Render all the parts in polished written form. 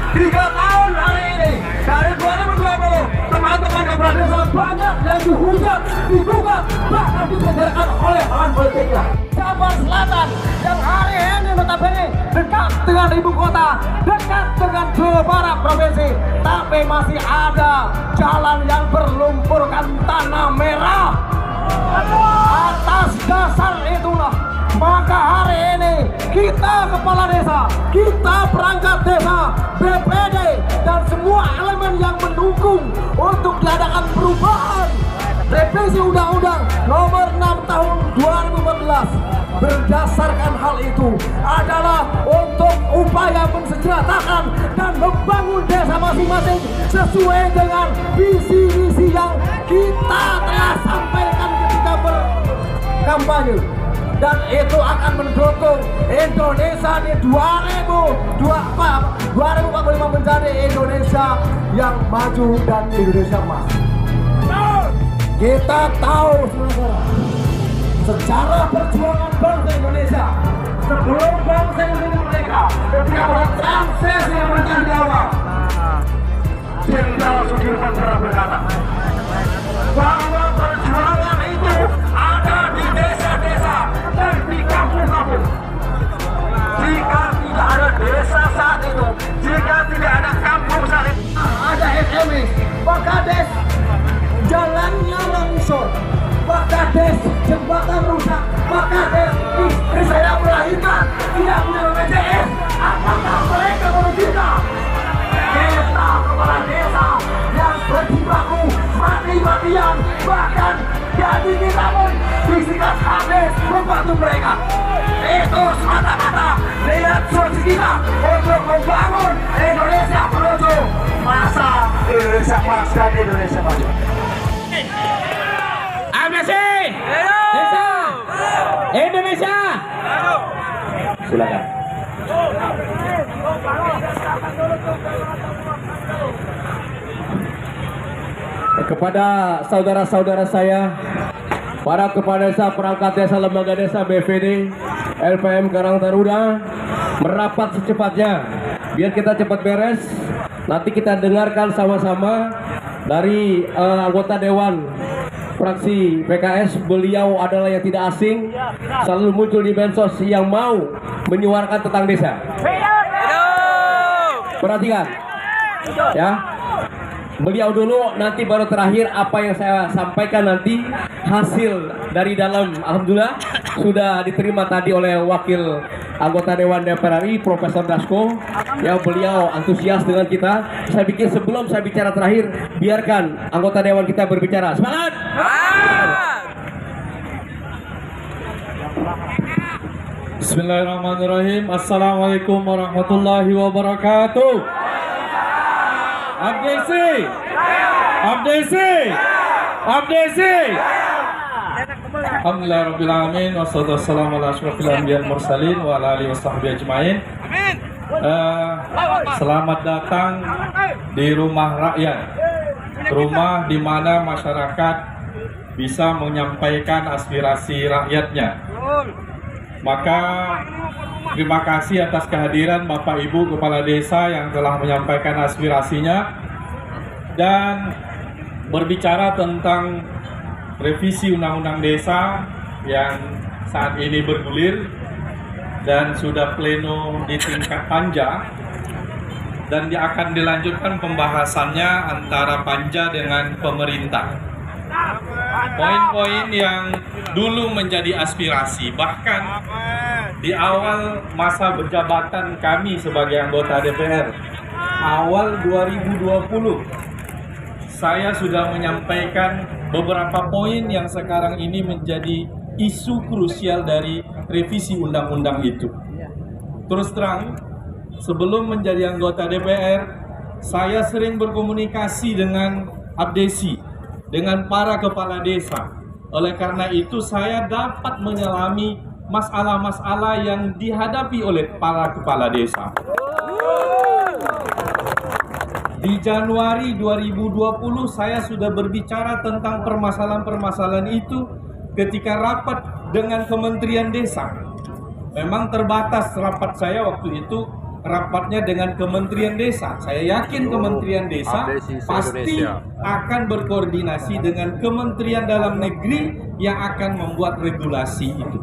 3 tahun hari ini dari 2020 teman-teman kepala desa banyak yang dihujat, digugat, bahkan dipenjarakan oleh lawan politiknya. Jawa Selatan yang hari ini notabene dekat dengan ibu kota, dekat dengan Jawa Barat provinsi, tapi masih ada jalan yang berlumpurkan tanah merah. Atas dasar itulah maka hari ini kita kepala desa, kita perangkat desa, BPD dan semua elemen yang mendukung untuk diadakan perubahan revisi Undang-Undang Nomor 6 Tahun 2014 berdasarkan hal itu adalah untuk upaya mensejahterakan dan membangun desa masing-masing sesuai dengan visi misi yang kita telah sampaikan ketika berkampanye. Dan itu akan mendukung Indonesia di 2045 menjadi Indonesia yang maju dan Indonesia emas. Kita tahu saudara, sejarah perjuangan bangsa Indonesia sebelum bangsa Indonesia merdeka, ketika pada transisi pemerintahan di awal, Jenderal Sudirman pernah berkata bahwa perjuangan itu ada di desa-desa dan di kampung-kampung. Jika tidak ada desa saat itu, jika tidak ada kampung saat itu, ada SMS, maka jalannya longsor, maka jembatan rusak, maka istri saya melahirkan tidak punya BPJS. Apakah mereka merugikan? Kita kepala desa yang berjibaku mati-matian, bahkan jadi kita pun disikat habis membantu mereka. Itu semata-mata niat suci kita untuk membangun Indonesia menuju masa Indonesia emas dan Indonesia maju. ABC Desa Indonesia. Silakan. Kepada saudara-saudara saya, para kepala desa, perangkat desa, lembaga desa, BPD, LPM Karang Taruna, merapat secepatnya biar kita cepat beres. Nanti kita dengarkan sama-sama dari anggota Dewan fraksi PKS. Beliau adalah yang tidak asing, selalu muncul di medsos yang mau menyuarakan tentang desa. Perhatikan ya, beliau dulu, nanti baru terakhir apa yang saya sampaikan nanti hasil dari dalam. Alhamdulillah sudah diterima tadi oleh wakil anggota Dewan DPR RI Profesor Dasko, yang beliau antusias dengan kita. Saya pikir sebelum saya bicara terakhir, biarkan anggota Dewan kita berbicara. Semangat! Bismillahirrahmanirrahim. Assalamualaikum warahmatullahi wabarakatuh. Abdesi, Abdesi, Abdesi. Alhamdulillah Rabbil Alamin. Wassalamualaikum warahmatullahi wabarakatuh. Wa ala alihi wasahbihi ajmain. Selamat datang di rumah rakyat, rumah di mana masyarakat bisa menyampaikan aspirasi rakyatnya. Maka terima kasih atas kehadiran Bapak Ibu Kepala Desa yang telah menyampaikan aspirasinya dan berbicara tentang revisi Undang-Undang Desa yang saat ini bergulir dan sudah pleno di tingkat panja, dan akan dilanjutkan pembahasannya antara panja dengan pemerintah. Poin-poin yang dulu menjadi aspirasi, bahkan di awal masa berjabatan kami sebagai anggota DPR, awal 2020, saya sudah menyampaikan beberapa poin yang sekarang ini menjadi isu krusial dari revisi undang-undang itu. Terus terang, sebelum menjadi anggota DPR, saya sering berkomunikasi dengan Abdesi, dengan para kepala desa. Oleh karena itu saya dapat menyelami masalah-masalah yang dihadapi oleh para kepala desa. Di Januari 2020 saya sudah berbicara tentang permasalahan-permasalahan itu ketika rapat dengan Kementerian Desa. Memang terbatas rapat saya waktu itu rapatnya dengan Kementerian Desa. Saya yakin Kementerian Desa pasti akan berkoordinasi dengan Kementerian Dalam Negeri yang akan membuat regulasi itu.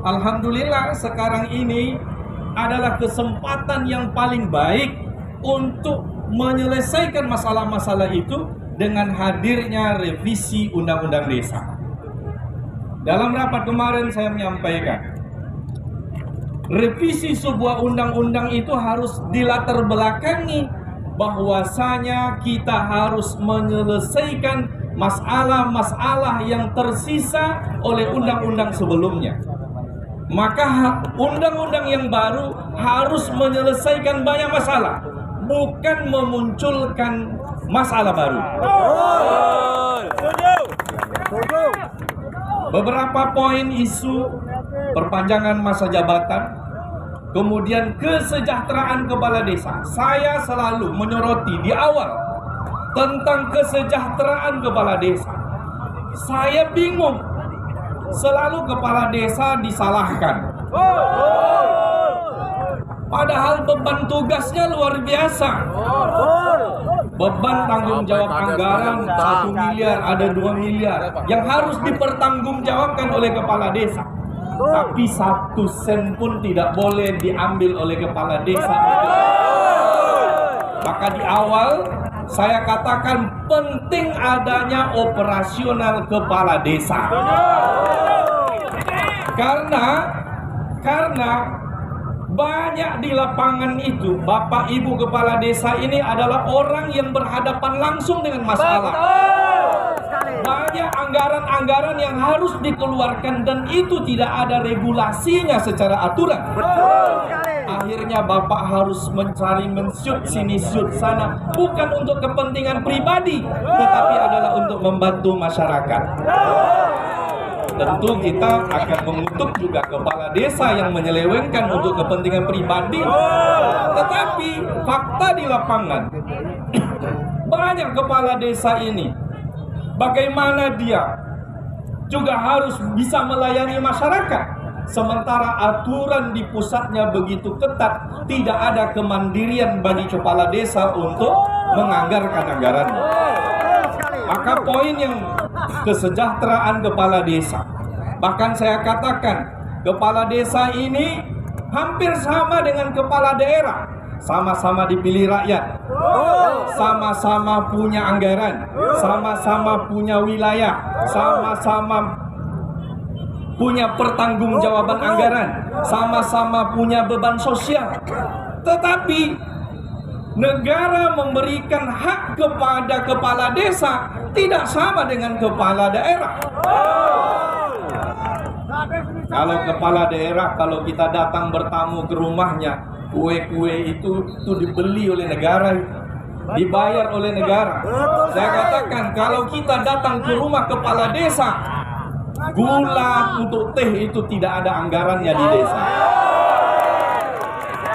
Alhamdulillah sekarang ini adalah kesempatan yang paling baik untuk menyelesaikan masalah-masalah itu dengan hadirnya revisi Undang-Undang Desa. Dalam rapat kemarin saya menyampaikan, revisi sebuah undang-undang itu harus dilatar belakangi bahwasanya kita harus menyelesaikan masalah-masalah yang tersisa oleh undang-undang sebelumnya. Maka undang-undang yang baru harus menyelesaikan banyak masalah, bukan memunculkan masalah baru. Beberapa poin isu perpanjangan masa jabatan, kemudian kesejahteraan kepala desa. Saya selalu menyoroti di awal tentang kesejahteraan kepala desa. Saya bingung, selalu kepala desa disalahkan. Padahal beban tugasnya luar biasa. Beban tanggung jawab anggaran 1 miliar, ada 2 miliar yang harus dipertanggungjawabkan oleh kepala desa. Tapi 1 sen pun tidak boleh diambil oleh kepala desa. Maka di awal saya katakan penting adanya operasional kepala desa. Karena banyak di lapangan itu Bapak Ibu kepala desa ini adalah orang yang berhadapan langsung dengan masalah. Banyak anggaran-anggaran yang harus dikeluarkan dan itu tidak ada regulasinya secara aturan. Akhirnya Bapak harus mencari mensyut sini syut sana, bukan untuk kepentingan pribadi, tetapi adalah untuk membantu masyarakat. Tentu kita akan mengutuk juga kepala desa yang menyelewengkan untuk kepentingan pribadi. Tetapi fakta di lapangan, banyak kepala desa ini, bagaimana dia juga harus bisa melayani masyarakat, sementara aturan di pusatnya begitu ketat, tidak ada kemandirian bagi kepala desa untuk menganggarkan anggarannya. Maka poin yang kesejahteraan kepala desa, bahkan saya katakan kepala desa ini hampir sama dengan kepala daerah, sama-sama dipilih rakyat, sama-sama punya anggaran, sama-sama punya wilayah, sama-sama punya pertanggungjawaban anggaran, sama-sama punya beban sosial. Tetapi negara memberikan hak kepada kepala desa tidak sama dengan kepala daerah. Kalau kepala daerah, kalau kita datang bertamu ke rumahnya, kue-kue itu dibeli oleh negara, dibayar oleh negara. Saya katakan kalau kita datang ke rumah kepala desa, gula untuk teh itu tidak ada anggarannya di desa.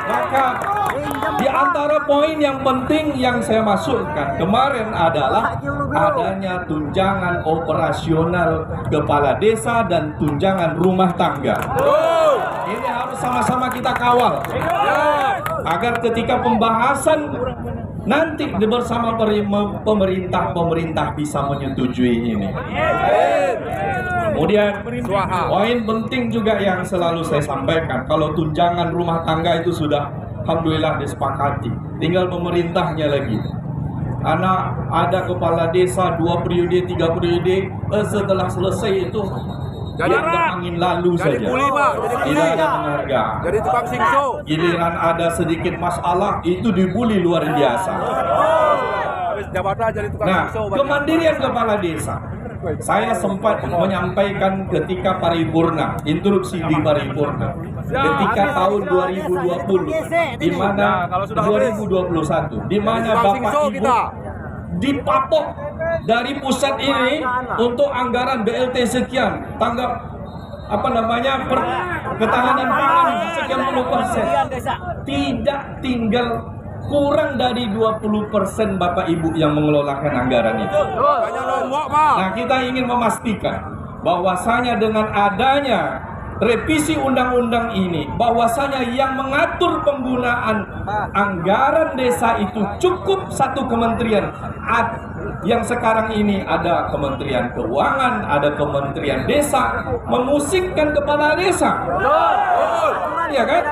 Maka di antara poin yang penting yang saya masukkan kemarin adalah adanya tunjangan operasional kepala desa dan tunjangan rumah tangga. Ini harus sama-sama kita kawal agar ketika pembahasan nanti bersama pemerintah bisa menyetujui ini. Kemudian poin penting juga yang selalu saya sampaikan, kalau tunjangan rumah tangga itu sudah alhamdulillah disepakati, tinggal pemerintahnya lagi. Karena ada kepala desa 2 periode, 3 periode, setelah selesai itu dianggap angin lalu saja, tidak ada penghargaan. Jadi tukang singso. Giliran ada sedikit masalah itu dibully luar biasa. Nah, kemandirian kepala desa, saya sempat menyampaikan ketika paripurna, instruksi di paripurna, ketika tahun 2020, di mana 2021, di mana Bapak Ibu dipatok dari pusat ini untuk anggaran BLT sekian, tanggap ketahanan pangan sekian puluh persen, tidak tinggal kurang dari 20% Bapak Ibu yang mengelolakan anggaran itu. Nah, kita ingin memastikan bahwasanya dengan adanya revisi undang-undang ini bahwasanya yang mengatur penggunaan anggaran desa itu cukup satu kementerian. Yang sekarang ini ada Kementerian Keuangan, ada Kementerian Desa, memusingkan kepala desa. Ya kan?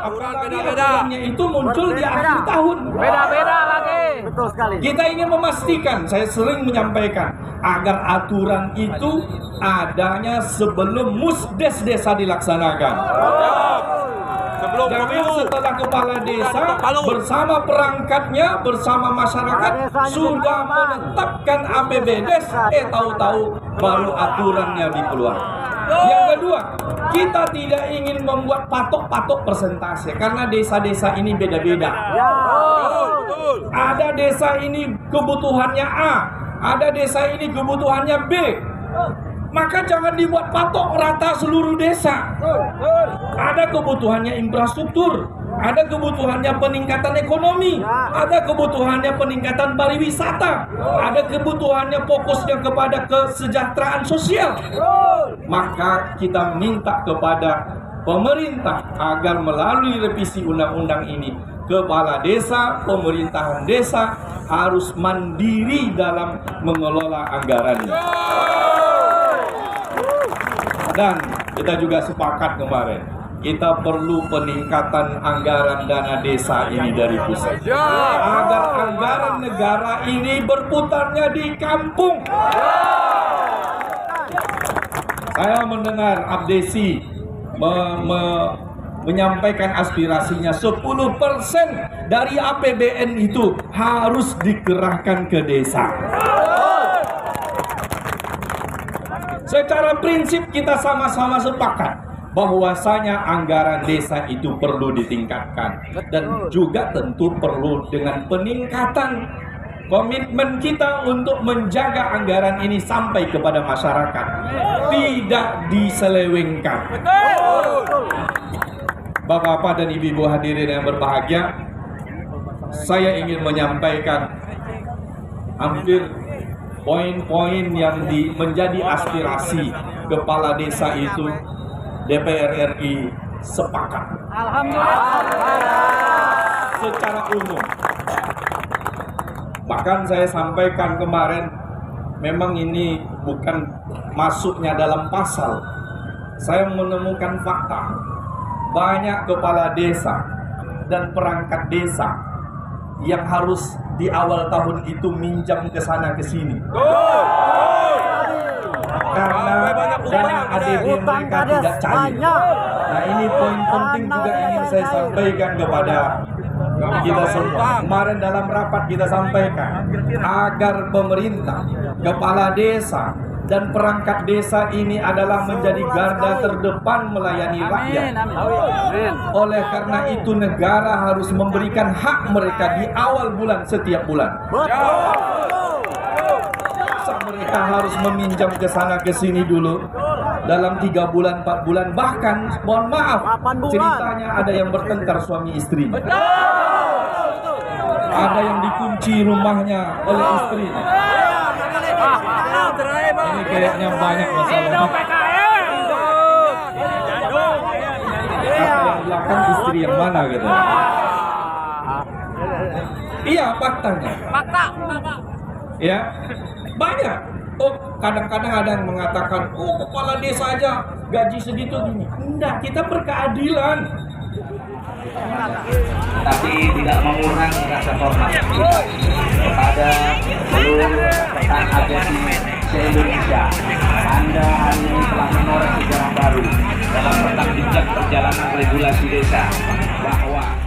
Apalagi aturannya itu muncul di akhir tahun. Beda-beda lagi. Betul sekali. Kita ingin memastikan, saya sering menyampaikan, agar aturan itu adanya sebelum musdes desa dilaksanakan. Jangan setelah kepala desa bersama perangkatnya, bersama masyarakat sudah menetapkan APBDes, tahu-tahu baru aturannya dikeluarkan. Yang kedua, kita tidak ingin membuat patok-patok persentase karena desa-desa ini beda-beda. Ada desa ini kebutuhannya A, ada desa ini kebutuhannya B. Maka jangan dibuat patok rata seluruh desa. Ada kebutuhannya infrastruktur, ada kebutuhannya peningkatan ekonomi, ada kebutuhannya peningkatan pariwisata, ada kebutuhannya fokusnya kepada kesejahteraan sosial. Maka kita minta kepada pemerintah agar melalui revisi undang-undang ini, kepala desa, pemerintahan desa harus mandiri dalam mengelola anggarannya. Dan kita juga sepakat kemarin, kita perlu peningkatan anggaran dana desa ini dari pusat, agar anggaran negara ini berputarnya di kampung. Saya mendengar Abdesi menyampaikan aspirasinya 10% dari APBN itu harus dikerahkan ke desa. Secara prinsip kita sama-sama sepakat bahwasanya anggaran desa itu perlu ditingkatkan, dan juga tentu perlu dengan peningkatan komitmen kita untuk menjaga anggaran ini sampai kepada masyarakat, tidak diselewengkan. Bapak-bapak dan ibu-ibu hadirin yang berbahagia, saya ingin menyampaikan hampir poin-poin yang menjadi aspirasi kepala desa itu. DPR RI sepakat. Alhamdulillah. Secara umum. Bahkan saya sampaikan kemarin, memang ini bukan masuknya dalam pasal. Saya menemukan fakta. Banyak kepala desa dan perangkat desa yang harus di awal tahun itu minjam ke sana ke sini. Karena dana ADB mereka tidak cair. Nah, ini poin penting juga ingin saya sampaikan kepada kita semua. Kemarin dalam rapat kita sampaikan agar pemerintah, kepala desa dan perangkat desa ini adalah menjadi garda terdepan melayani rakyat. Oleh karena itu negara harus memberikan hak mereka di awal bulan setiap bulan. Mereka harus meminjam ke sana ke sini dulu dalam 3 bulan, 4 bulan, bahkan mohon maaf ceritanya ada yang bertengkar suami istri, ada yang dikunci rumahnya oleh istri. Ini kayaknya banyak masalah. Yang belakang istri yang mana gitu? Iya, faktanya. Ya, banyak. Oh, kadang-kadang ada yang mengatakan, oh kepala desa aja gaji segitu gini. Enggak, kita berkeadilan. Tapi tidak mengurangi rasa hormat kita kepada seluruh rekan agensi se-Indonesia. Anda hari ini telah menoreh sejarah baru dalam rekam jejak perjalanan regulasi desa, bahwa